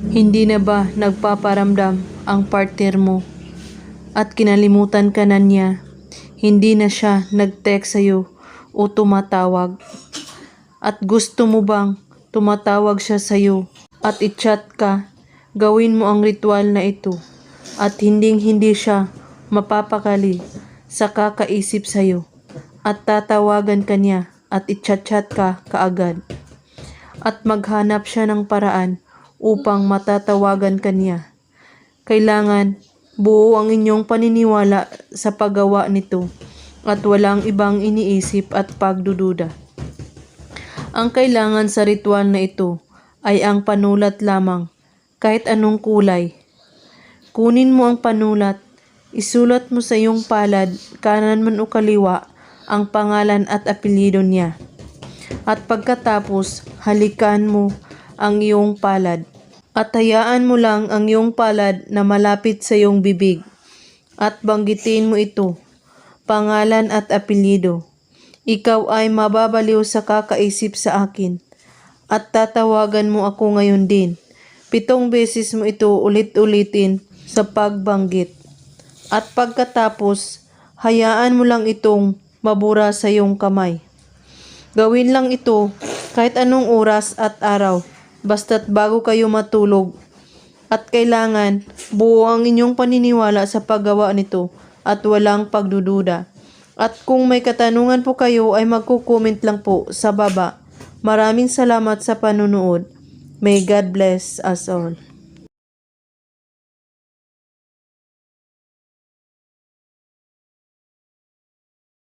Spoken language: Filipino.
Hindi na ba nagpaparamdam ang partner mo at kinalimutan ka na niya? Hindi na siya nag-text sa'yo o tumatawag? At gusto mo bang tumatawag siya sa'yo at i-chat ka? Gawin mo ang ritual na ito at hindi siya mapapakali sa kakaisip sa'yo at tatawagan ka niya at i-chat ka kaagad. At maghanap siya ng paraan upang matatawagan ka niya. Kailangan buo ang inyong paniniwala sa paggawa nito at walang ibang iniisip at pagdududa. Ang kailangan sa ritual na ito ay ang panulat lamang, kahit anong kulay. Kunin mo ang panulat, isulat mo sa iyong palad, kanan man o kaliwa, ang pangalan at apelyido niya. At pagkatapos, halikan mo ang iyong palad. At hayaan mo lang ang iyong palad na malapit sa iyong bibig. At banggitin mo ito, pangalan at apelyido. Ikaw ay mababaliw sa kakaisip sa akin. At tatawagan mo ako ngayon din. 7 beses mo ito ulit-ulitin sa pagbanggit. At pagkatapos, hayaan mo lang itong mabura sa iyong kamay. Gawin lang ito kahit anong oras at araw, basta't bago kayo matulog. At kailangan buo ang inyong paniniwala sa paggawa nito at walang pagdududa. At kung may katanungan po kayo ay magko-comment lang po sa baba. Maraming salamat sa panunood. May God bless us all.